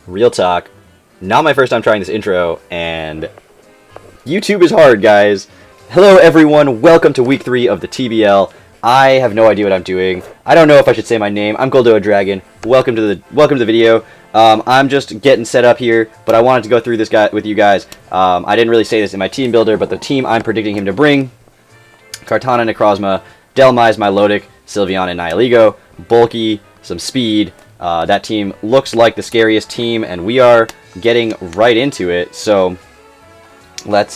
real talk, not my first time trying this intro, and YouTube is hard, guys. Hello, everyone. Welcome to week 3 of the TBL. I have no idea what I'm doing. I don't know if I should say my name. I'm Goldo Dragon. Welcome to the video. I'm just getting set up here, but I wanted to go through this guy with you guys. I didn't really say this in my team builder, but the team I'm predicting him to bring: Kartana, Necrozma, Delmise, Milotic, Sylveon, and Nihilego. Bulky, some speed. That team looks like the scariest team, and we are getting right into it. So let's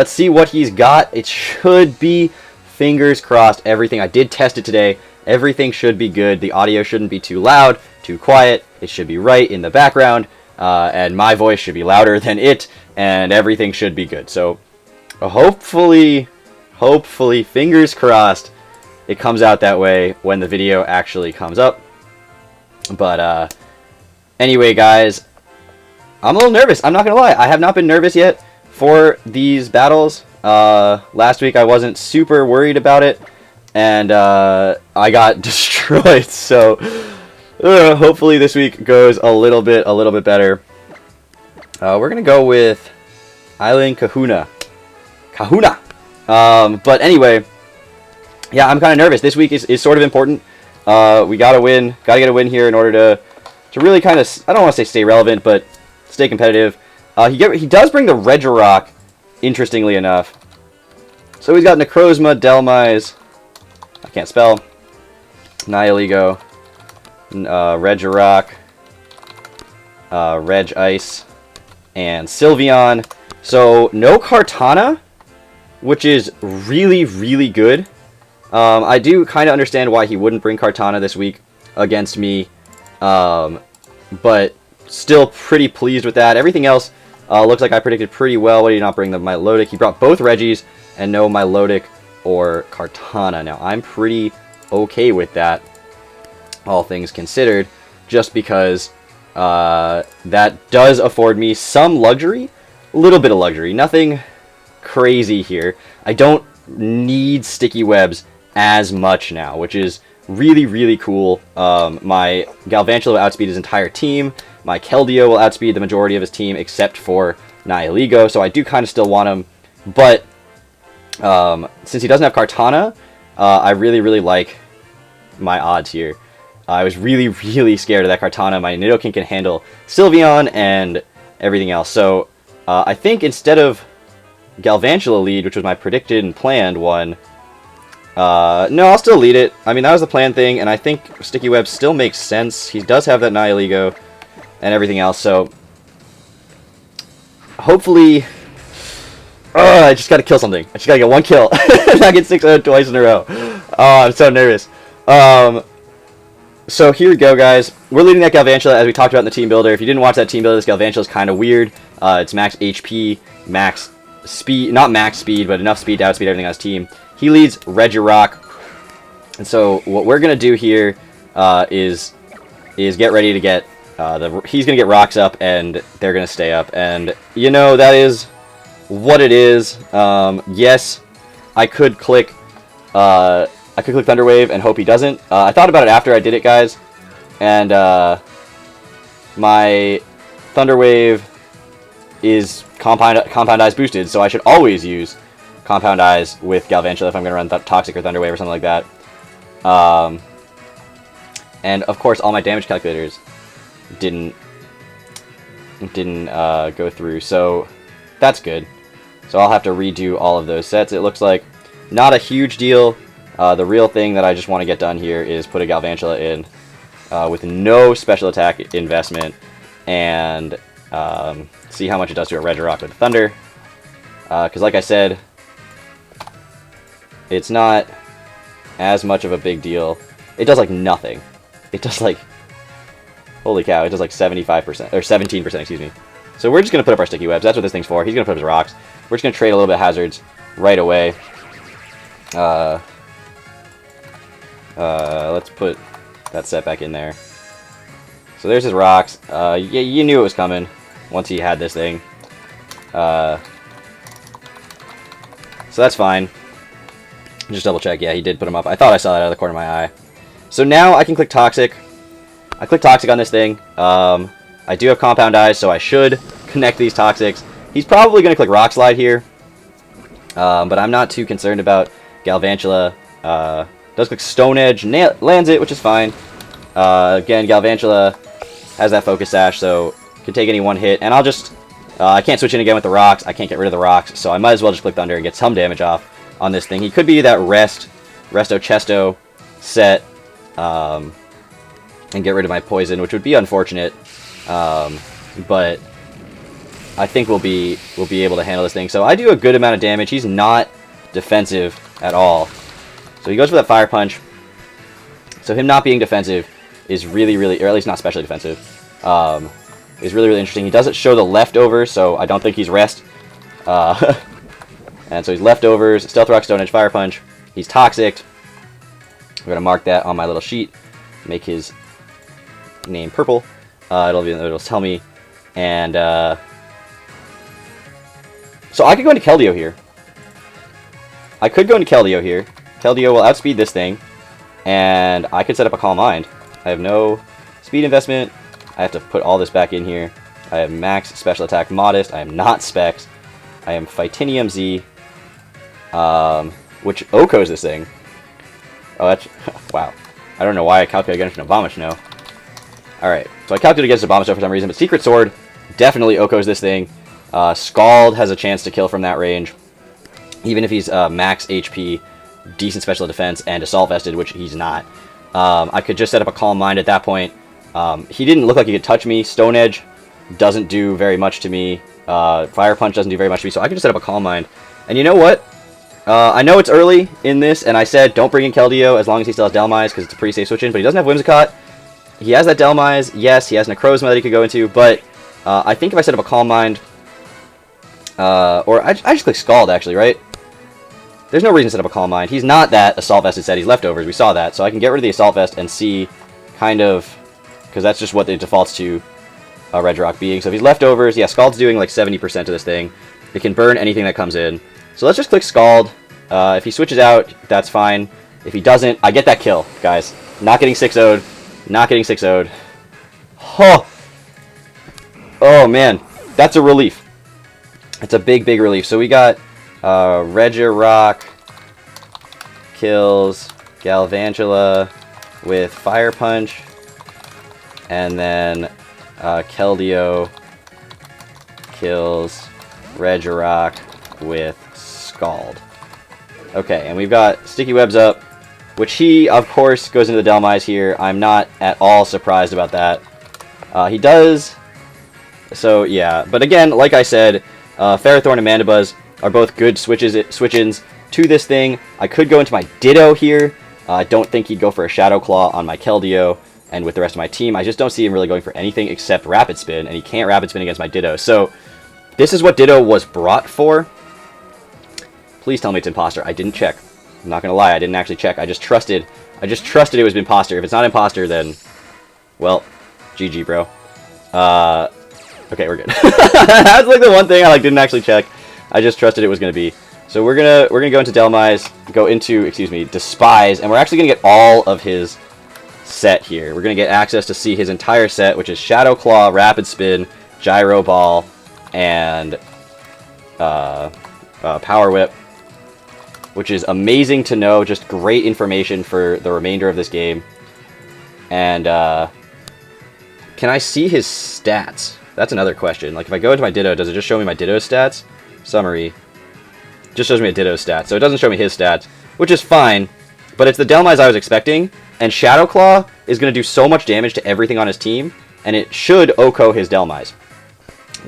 see what he's got. It should be, fingers crossed, everything. I did test it today. Everything should be good. The audio shouldn't be too loud, too quiet. It should be right in the background, and my voice should be louder than it, and everything should be good. So hopefully, fingers crossed, it comes out that way when the video actually comes up. But anyway, guys, I'm a little nervous. I'm not gonna lie. I have not been nervous yet for these battles. Last week I wasn't super worried about it, and I got destroyed. So hopefully this week goes a little bit better. We're gonna go with Island Kahuna. But anyway, yeah, I'm kind of nervous. This week is sort of important. We gotta get a win here in order to really kind of, I don't want to say stay relevant, but stay competitive. He does bring the Regirock, interestingly enough. So he's got Necrozma, Delmise, I can't spell, Nihilego, Regirock, Regice, and Sylveon. So no Kartana, which is really good. I do kind of understand why he wouldn't bring Kartana this week against me, but still pretty pleased with that. Everything else looks like I predicted pretty well. Why did he not bring the Milotic? He brought both Regis and no Milotic or Kartana. Now, I'm pretty okay with that, all things considered, just because that does afford me some luxury, a little bit of luxury. Nothing crazy here. I don't need sticky webs as much now, which is really cool. My Galvantula will outspeed his entire team. My Keldeo will outspeed the majority of his team except for Nihilego, so I do kind of still want him. But since he doesn't have Kartana, I really like my odds here. I was really scared of that Kartana. My Nidoking can handle Sylveon and everything else. So I think instead of Galvantula lead, which was my predicted and planned one, no, I'll still lead it. I mean, that was the planned thing, and I think Sticky Web still makes sense. He does have that Nihilego and everything else, so hopefully, I just gotta kill something. I just gotta get one kill. Not get 6 twice in a row. Oh, I'm so nervous. So here we go, guys. We're leading that Galvantula, as we talked about in the team builder. If you didn't watch that team builder, this Galvantula is kind of weird. It's max HP, max speed, not max speed, but enough speed to outspeed everything on his team. He leads Regirock, and so what we're gonna do here is get ready to get he's gonna get rocks up, and they're gonna stay up, and you know that is what it is. Yes, I could click Thunder Wave and hope he doesn't. I thought about it after I did it, guys, and my Thunder Wave is Compound Eyes boosted, so I should always use Compound Eyes with Galvantula if I'm going to run Toxic or Thunder Wave or something like that. And of course, all my damage calculators didn't go through, so that's good. So I'll have to redo all of those sets. It looks like not a huge deal. The real thing that I just want to get done here is put a Galvantula in with no special attack investment, and see how much it does to a Regirock with Thunder. Because like I said, it's not as much of a big deal. It does like nothing. It does like, holy cow, it does like 75%, or 17%, excuse me. So we're just going to put up our Sticky Webs. That's what this thing's for. He's going to put up his rocks. We're just going to trade a little bit of hazards right away. Let's put that set back in there. So there's his rocks. Yeah, you knew it was coming once he had this thing. So that's fine. Just double check. Yeah, he did put him up. I thought I saw that out of the corner of my eye. So now I can click Toxic. I click Toxic on this thing. I do have Compound Eyes, so I should connect these Toxics. He's probably going to click Rock Slide here, but I'm not too concerned about Galvantula. Does click Stone Edge, lands it, which is fine. Again, Galvantula has that Focus Sash, so can take any one hit, and I'll just... I can't switch in again with the rocks. I can't get rid of the rocks, so I might as well just click Thunder and get some damage off on this thing. He could be that Resto Chesto set, and get rid of my poison, which would be unfortunate. But I think we'll be able to handle this thing. So I do a good amount of damage. He's not defensive at all. So he goes for that Fire Punch. So him not being defensive is really, or at least not specially defensive, is really, interesting. He doesn't show the leftovers, so I don't think he's Rest. And so he's leftovers, Stealth Rock, Stone Edge, Fire Punch. He's Toxic. I'm going to mark that on my little sheet. Make his name purple. It'll tell me. And so I could go into Keldeo here. Keldeo will outspeed this thing, and I could set up a Calm Mind. I have no speed investment. I have to put all this back in here. I have max special attack Modest. I am not Specs. I am Phytinium Z, which OHKOs this thing. Oh, that's... wow. I don't know why I calculated against an Abomasnow. Alright, so I calculated against Abomasnow for some reason, but Secret Sword definitely OHKOs this thing. Scald has a chance to kill from that range, even if he's max HP, decent special defense, and Assault Vested, which he's not. I could just set up a Calm Mind at that point. He didn't look like he could touch me. Stone Edge doesn't do very much to me. Fire Punch doesn't do very much to me, so I can just set up a Calm Mind. And you know what? I know it's early in this, and I said don't bring in Keldeo as long as he still has Delmise, because it's a pretty safe switch in, but he doesn't have Whimsicott. He has that Delmise. Yes, he has Necrozma that he could go into, but I think if I set up a Calm Mind, or I just click Scald, actually, right? There's no reason to set up a Calm Mind. He's not that Assault Vested set. He's leftovers. We saw that. So I can get rid of the Assault Vest and see kind of... because that's just what it defaults to Regirock being. So if he's leftovers, yeah, Scald's doing like 70% of this thing. It can burn anything that comes in. So let's just click Scald. If he switches out, that's fine. If he doesn't, I get that kill, guys. Not getting 6-0'd. Not getting 6-0'd. Oh! Oh, man. That's a relief. It's a big, big relief. So we got Regirock kills Galvantula with Fire Punch. And then Keldeo kills Regirock with Scald. Okay, and we've got Sticky Webs up, which he, of course, goes into the Delmise here. I'm not at all surprised about that. He does... so, yeah. But again, like I said, Ferrothorn and Mandibuzz are both good switch-ins to this thing. I could go into my Ditto here. I don't think he'd go for a Shadow Claw on my Keldeo. And with the rest of my team, I just don't see him really going for anything except Rapid Spin, and he can't Rapid Spin against my Ditto. So, this is what Ditto was brought for. Please tell me it's Imposter. I didn't check. I'm not gonna lie, I didn't actually check. I just trusted it was Imposter. If it's not Imposter, then, well, GG, bro. Okay, we're good. That's like the one thing I didn't actually check. I just trusted it was gonna be. So we're gonna go into Delmise, go into, Despise, and we're actually gonna get all of his set here. We're going to get access to see his entire set, which is Shadow Claw, Rapid Spin, Gyro Ball, and Power Whip, which is amazing to know. Just great information for the remainder of this game. And can I see his stats? That's another question. Like, if I go into my Ditto, does it just show me my Ditto stats? Summary. Just shows me a Ditto stat, so it doesn't show me his stats, which is fine, but it's the Delmise I was expecting. And Shadow Claw is going to do so much damage to everything on his team, and it should OHKO his Delmise.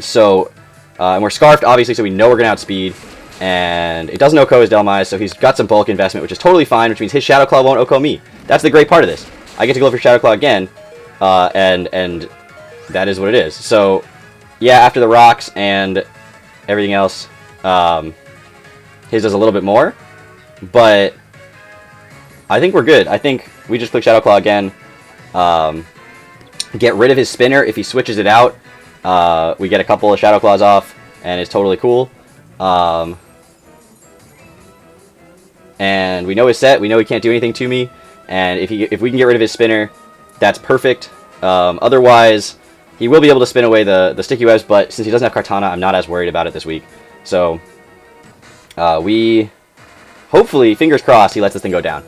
So, and we're Scarfed, obviously, so we know we're going to outspeed. And it doesn't OHKO his Delmise, so he's got some bulk investment, which is totally fine, which means his Shadow Claw won't OHKO me. That's the great part of this. I get to go for Shadow Claw again, and that is what it is. So, yeah, after the rocks and everything else, his does a little bit more, but I think we're good. I think we just click Shadow Claw again, get rid of his spinner. If he switches it out, we get a couple of Shadow Claws off, and it's totally cool. And we know his set. We know he can't do anything to me. And if we can get rid of his spinner, that's perfect. Otherwise, he will be able to spin away the sticky webs, but since he doesn't have Kartana, I'm not as worried about it this week. So we hopefully, fingers crossed, he lets this thing go down.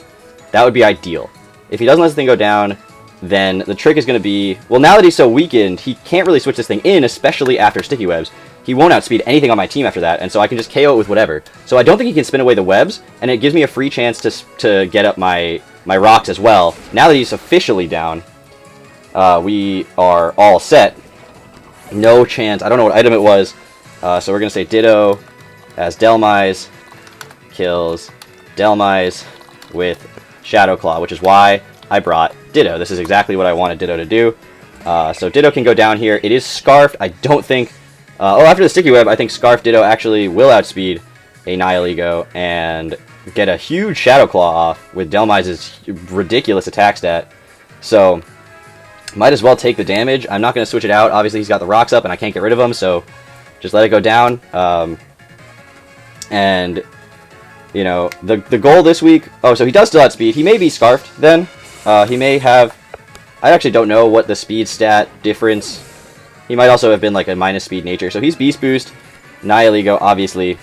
That would be ideal. If he doesn't let this thing go down, then the trick is going to be, well, now that he's so weakened, he can't really switch this thing in, especially after sticky webs. He won't outspeed anything on my team after that, and so I can just KO it with whatever. So I don't think he can spin away the webs, and it gives me a free chance to get up my rocks as well. Now that he's officially down, we are all set. No chance. I don't know what item it was, so we're going to say Ditto as Delmise kills Delmise with Shadow Claw, which is why I brought Ditto. This is exactly what I wanted Ditto to do. So Ditto can go down here. It is Scarfed. I don't think... after the Sticky Web, I think Scarf Ditto actually will outspeed a Nihilego and get a huge Shadow Claw off with Delmise's ridiculous attack stat. So, might as well take the damage. I'm not going to switch it out. Obviously, he's got the rocks up, and I can't get rid of him, so just let it go down. And, you know, the goal this week... Oh, so he does still outspeed. He may be Scarfed, then. He may have... I actually don't know what the speed stat difference... He might also have been like a minus speed nature. So he's Beast Boost, Nihilego, obviously.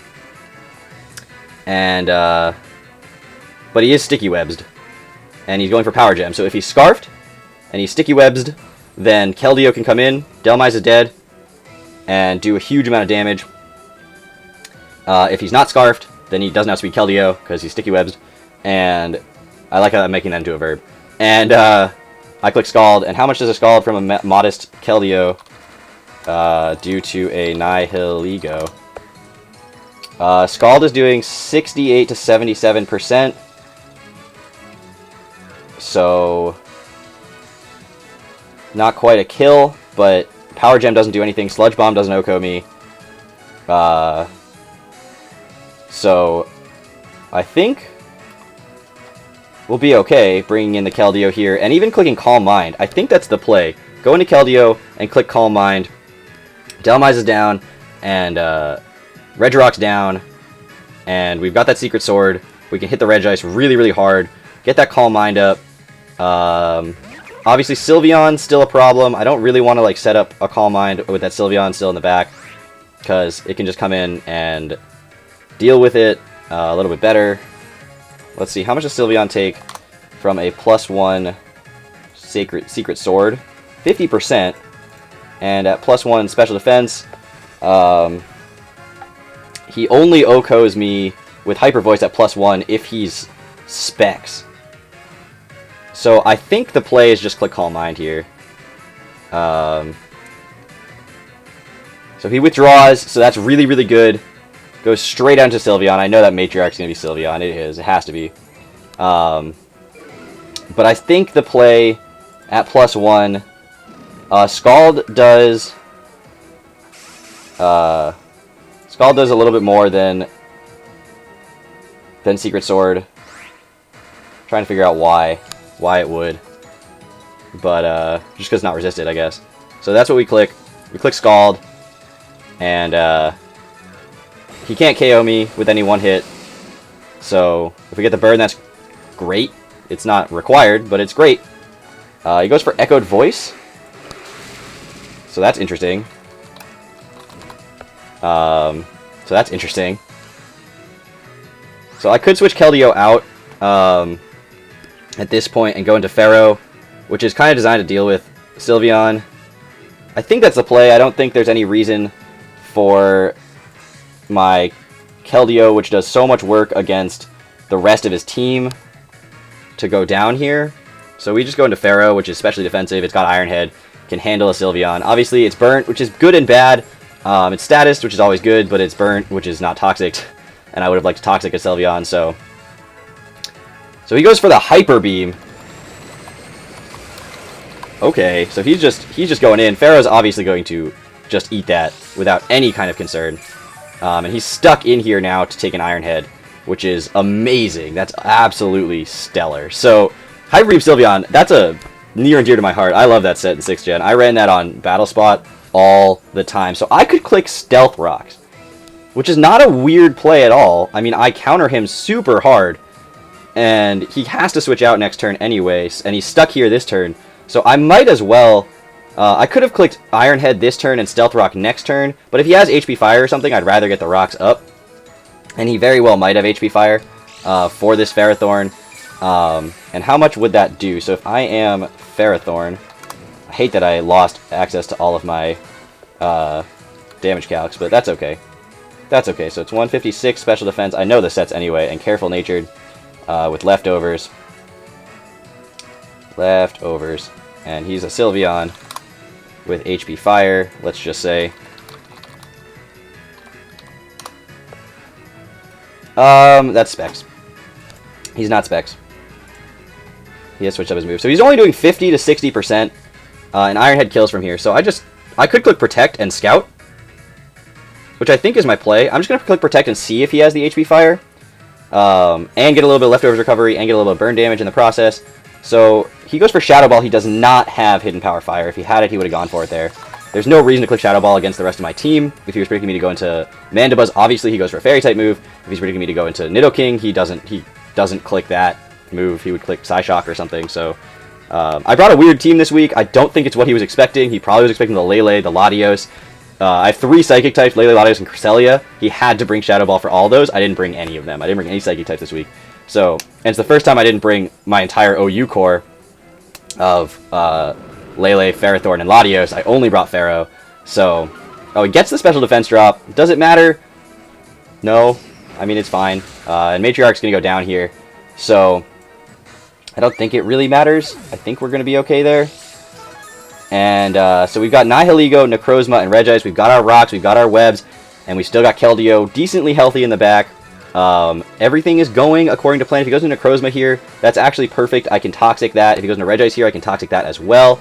And, but he is Sticky Websed. And he's going for Power Gem. So if he's Scarfed, and he's Sticky Websed, then Keldeo can come in, Delmise is dead, and do a huge amount of damage. If he's not Scarfed, then he doesn't outspeed Keldeo, because he's Sticky Websed. And I like how I'm making that into a verb. And, I click Scald, and how much does a Scald from a modest Keldeo due to a Nihilego? Scald is doing 68 to 77%. So, not quite a kill, but Power Gem doesn't do anything. Sludge Bomb doesn't OHKO me. So, I think we'll be okay bringing in the Keldeo here, and even clicking Calm Mind. I think that's the play. Go into Keldeo and click Calm Mind. Delmise is down, and Regirock's down, and we've got that Secret Sword. We can hit the Regice really, really hard. Get that Calm Mind up. Obviously, Sylveon's still a problem. I don't really want to like set up a Calm Mind with that Sylveon still in the back, because it can just come in and deal with it a little bit better. Let's see, how much does Sylveon take from a +1 Secret Sword? 50%. And at +1 Special Defense, he only OHKOs me with Hyper Voice at +1 if he's Specs. So I think the play is just click Calm Mind here. So he withdraws, so that's really, really good. Goes straight down to Sylveon. I know that Matriarch's going to be Sylveon. It is. It has to be. But I think the play at +1... Scald does... Scald does a little bit more than Secret Sword. Trying to figure out why it would. But, just because it's not resisted, I guess. So that's what we click. We click Scald. And, he can't KO me with any one hit. So, if we get the burn, that's great. It's not required, but it's great. He goes for Echoed Voice. So that's interesting. So I could switch Keldeo out at this point and go into Pharaoh, which is kind of designed to deal with Sylveon. I think that's the play. I don't think there's any reason for my Keldeo, which does so much work against the rest of his team, to go down here. So we just go into Pharaoh, which is specially defensive. It's got Iron Head, can handle a Sylveon. Obviously, it's burnt, which is good and bad. It's status, which is always good, but it's burnt, which is not toxic. And I would have liked to toxic a Sylveon, so he goes for the Hyper Beam. Okay, so he's just going in. Pharaoh's obviously going to just eat that without any kind of concern. And he's stuck in here now to take an Iron Head, which is amazing. That's absolutely stellar. So, Hyper Beam Sylveon, that's a near and dear to my heart. I love that set in 6th Gen. I ran that on Battle Spot all the time. So I could click Stealth Rocks, which is not a weird play at all. I mean, I counter him super hard, and he has to switch out next turn anyways, and he's stuck here this turn. So I might as well I could have clicked Iron Head this turn and Stealth Rock next turn, but if he has HP Fire or something, I'd rather get the rocks up. And he very well might have HP Fire for this Ferrothorn. And how much would that do? So if I am Ferrothorn, I hate that I lost access to all of my damage calcs, but that's okay. That's okay. So it's 156 special defense. I know the sets anyway, and Careful Natured with leftovers. Leftovers. And he's a Sylveon with HP Fire, let's just say. That's Specs. He's not Specs. He has switched up his move. So he's only doing 50 to 60%, and Iron Head kills from here. So I could click Protect and Scout, which I think is my play. I'm just going to click Protect and see if he has the HP Fire, and get a little bit of Leftovers Recovery, and get a little bit of burn damage in the process. So he goes for Shadow Ball. He does not have Hidden Power Fire. If he had it, he would have gone for it there. There's no reason to click Shadow Ball against the rest of my team. If he was predicting me to go into Mandibuzz, obviously he goes for a Fairy-type move. If he's predicting me to go into Nidoking, he doesn't click that move. He would click Psyshock or something. So I brought a weird team this week. I don't think it's what he was expecting. He probably was expecting the Lele, the Latios. I have 3 Psychic types, Lele, Latios, and Cresselia. He had to bring Shadow Ball for all those. I didn't bring any of them. I didn't bring any Psychic types this week. So, and it's the first time I didn't bring my entire OU core of Lele, Ferrothorn, and Latios. I only brought Pharaoh. So, oh, he gets the special defense drop. Does it matter? No. I mean, it's fine. And Matriarch's going to go down here. So, I don't think it really matters. I think we're going to be okay there. And so we've got Nihilego, Necrozma, and Regice. We've got our rocks, we've got our webs, and we still got Keldeo decently healthy in the back. Everything is going according to plan. If he goes into Necrozma here, that's actually perfect. I can Toxic that. If he goes into Regice here, I can Toxic that as well.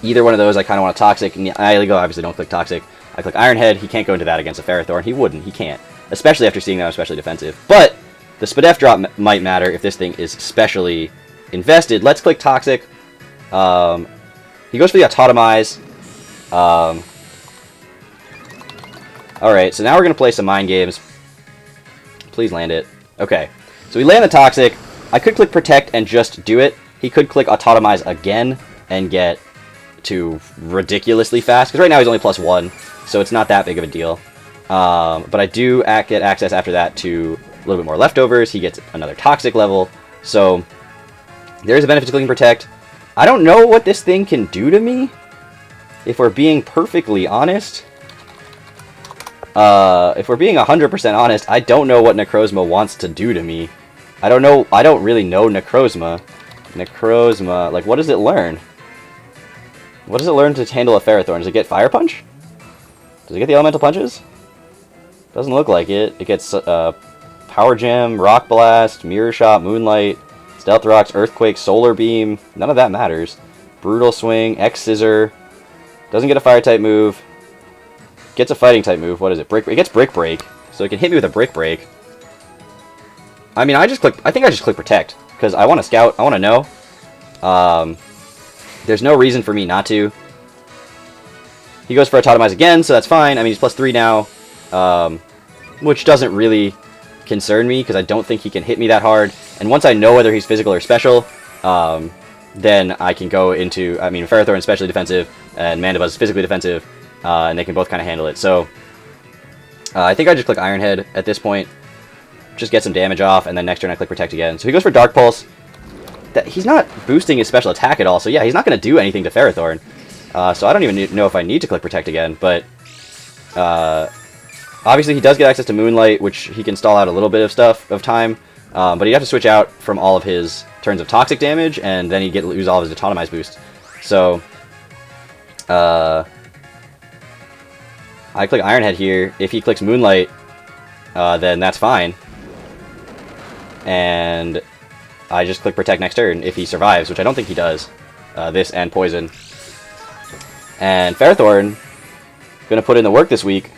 Either one of those I kind of want to Toxic. And Nihilego, obviously don't click Toxic. I click Iron Head. He can't go into that against a Ferrothorn. He wouldn't. He can't. Especially after seeing that I'm especially defensive. But the Spadef drop might matter if this thing is specially invested. Let's click Toxic. He goes for the Autotomize. Alright, so now we're going to play some mind games. Please land it. Okay, so we land the Toxic. I could click Protect and just do it. He could click Autotomize again and get to ridiculously fast. Because right now he's only +1, so it's not that big of a deal. But I do get access after that to a little bit more leftovers. He gets another Toxic level. So there's a benefit to clicking Protect. I don't know what this thing can do to me, if we're being perfectly honest. If we're being 100% honest, I don't know what Necrozma wants to do to me. I don't know. I don't really know Necrozma. Necrozma, like, what does it learn? What does it learn to handle a Ferrothorn? Does it get Fire Punch? Does it get the Elemental Punches? Doesn't look like it. It gets Power Gem, Rock Blast, Mirror Shot, Moonlight, Stealth Rocks, Earthquake, Solar Beam. None of that matters. Brutal Swing, X-Scissor. Doesn't get a Fire-type move. Gets a Fighting-type move. What is it? Brick. It gets Brick Break. So it can hit me with a Brick Break. I mean, I think I just click Protect. Because I want to Scout. I want to know. There's no reason for me not to. He goes for Autotomize again, so that's fine. I mean, he's +3 now. Which doesn't really concern me, because I don't think he can hit me that hard. And once I know whether he's physical or special, then I can go into... I mean, Ferrothorn is specially defensive, and Mandibuzz is physically defensive, and they can both kind of handle it. So, I think I just click Iron Head at this point. Just get some damage off, and then next turn I click Protect again. So he goes for Dark Pulse. He's not boosting his special attack at all, so yeah, he's not going to do anything to Ferrothorn. So I don't even know if I need to click Protect again, but... obviously he does get access to Moonlight, which he can stall out a little bit of time, but he'd have to switch out from all of his turns of Toxic damage, and then he'd lose all of his Autotomize boost. So, I click Iron Head here. If he clicks Moonlight, then that's fine. And I just click Protect next turn if he survives, which I don't think he does. This and Poison. And Ferrothorn, gonna put in the work this week.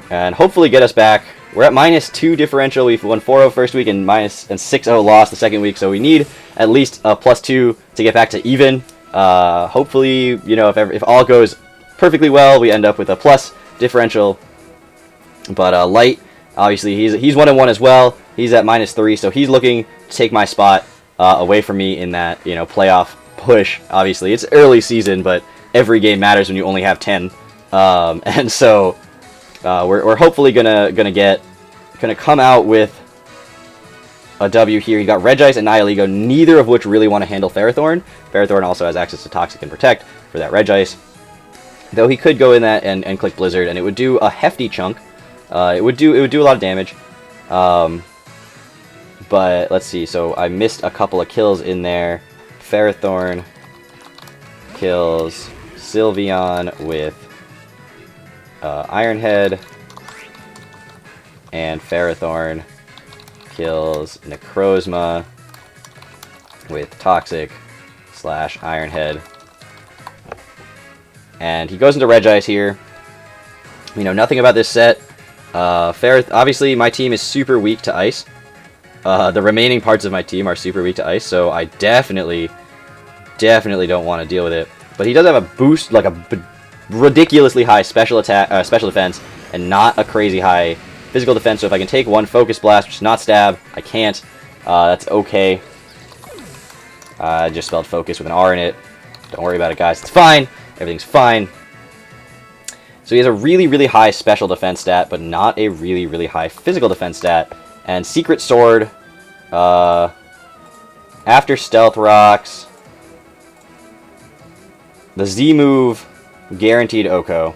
And hopefully get us back. We're at -2 differential. We've won 4-0 first week and 6-0 loss the second week. So we need at least a +2 to get back to even. Hopefully, you know, if all goes perfectly well, we end up with a plus differential. But Light, obviously, he's 1-1 as well. He's at -3, so he's looking to take my spot away from me in that, you know, playoff push, obviously. It's early season, but every game matters when you only have 10. And so we're hopefully gonna come out with a W here. You got Regice and Nihilego, neither of which really want to handle Ferrothorn. Ferrothorn also has access to Toxic and Protect for that Regice. Though he could go in that and click Blizzard, and it would do a hefty chunk. It would do a lot of damage. But let's see. So I missed a couple of kills in there. Ferrothorn kills Sylveon with Iron Head, and Ferrothorn kills Necrozma with Toxic / Iron Head. And he goes into Regice here. We know nothing about this set. Obviously, my team is super weak to Ice. The remaining parts of my team are super weak to Ice, so I definitely don't want to deal with it. But he does have a boost, like a ridiculously high special attack, special defense, and not a crazy high physical defense. So if I can take one Focus Blast, which is not Stab, I can't. That's okay. I just spelled Focus with an R in it. Don't worry about it, guys. It's fine. Everything's fine. So he has a really high special defense stat, but not a really high physical defense stat. And Secret Sword, after Stealth Rocks, the Z move, guaranteed Oko.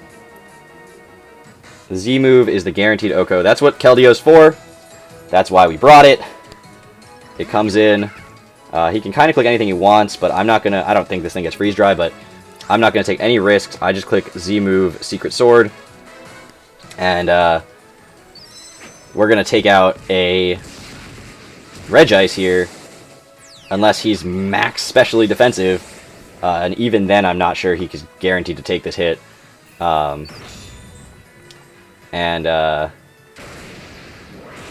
The Z move is the guaranteed Oko. That's what Keldeo's for. That's why we brought it. It comes in. He can kind of click anything he wants, but I'm not gonna. I don't think this thing gets freeze dry, but I'm not gonna take any risks. I just click Z move, Secret Sword, and we're gonna take out a Regice here, unless he's max specially defensive, and even then I'm not sure he's guaranteed to take this hit.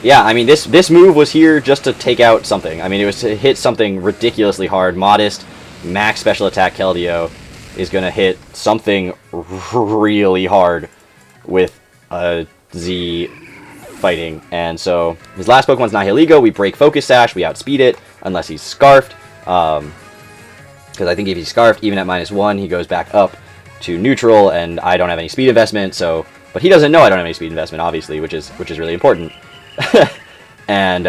Yeah, I mean, this move was here just to take out something. I mean, it was to hit something ridiculously hard. Modest, max special attack Keldeo is going to hit something really hard with a Z fighting. And so, his last Pokemon's Nihilego. We break Focus Sash, we outspeed it, unless he's Scarfed. Because I think if he's Scarfed, even at -1, he goes back up to neutral, and I don't have any speed investment, so... But he doesn't know I don't have any speed investment, obviously, which is really important. And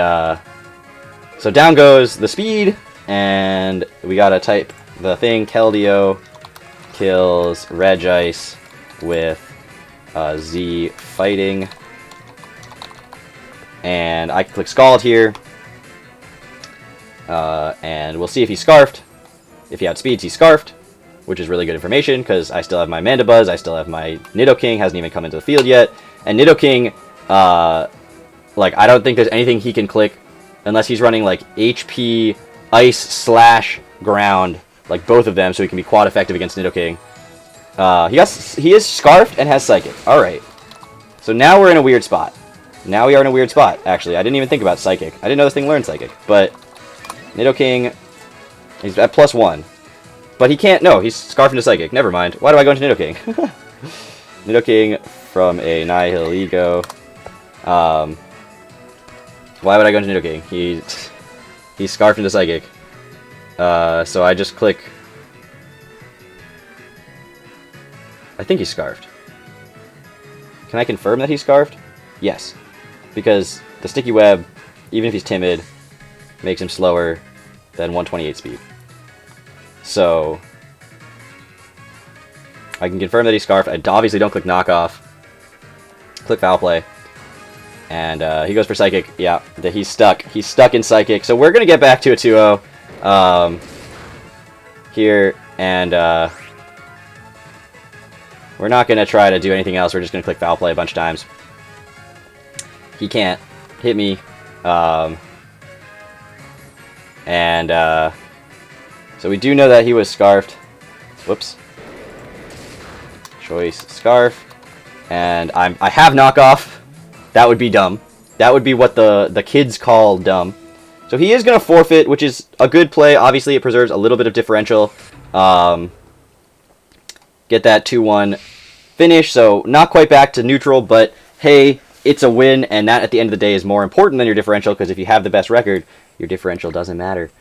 so down goes the speed, and we gotta type the thing. Keldeo kills Regice with Z fighting, and I can click Scald here, and we'll see if he's Scarfed. If he outspeeds, he's Scarfed, which is really good information, because I still have my Mandibuzz, I still have my Nidoking, hasn't even come into the field yet, and Nidoking, like, I don't think there's anything he can click, unless he's running, like, HP, Ice / Ground, like, both of them, so he can be quad effective against Nidoking. He is Scarfed and has Psychic. Alright. So now we're in a weird spot. Now we are in a weird spot, actually. I didn't even think about Psychic. I didn't know this thing learned Psychic, but Nidoking, he's at +1. But he can't, no, he's Scarfed into Psychic. Never mind. Why do I go into Nidoking? Nidoking from a Nihilego. Why would I go into Nidoking? He's Scarfed into Psychic. So I just click... I think he's Scarfed. Can I confirm that he's Scarfed? Yes. Because the Sticky Web, even if he's timid, makes him slower than 128 speed. So I can confirm that he's Scarfed. I obviously don't click Knockoff. Click Foul Play. And he goes for Psychic. Yeah, he's stuck. He's stuck in Psychic. So we're going to get back to a 2-0 here. And we're not going to try to do anything else. We're just going to click Foul Play a bunch of times. He can't hit me. So we do know that he was Scarfed. Whoops. Choice Scarf. And I have Knockoff. That would be dumb. That would be what the kids call dumb. So he is going to forfeit, which is a good play. Obviously, it preserves a little bit of differential. Get that 2-1 finish. So not quite back to neutral, but hey, it's a win. And that, at the end of the day, is more important than your differential, because if you have the best record, your differential doesn't matter.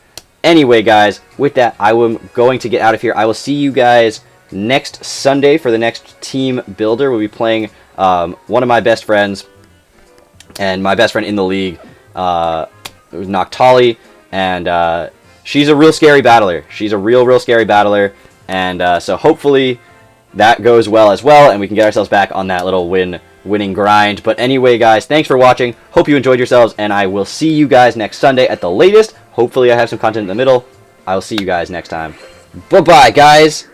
anyway, guys, with that, I am going to get out of here. I will see you guys next Sunday for the next team builder. We'll be playing one of my best friends and my best friend in the league, it was Noctali, and she's a real scary battler. She's a real scary battler, and so hopefully that goes well as well, and we can get ourselves back on that little winning grind. But anyway, guys, thanks for watching. Hope you enjoyed yourselves, and I will see you guys next Sunday at the latest. Hopefully I have some content in the middle. I will see you guys next time. Bye-bye, guys.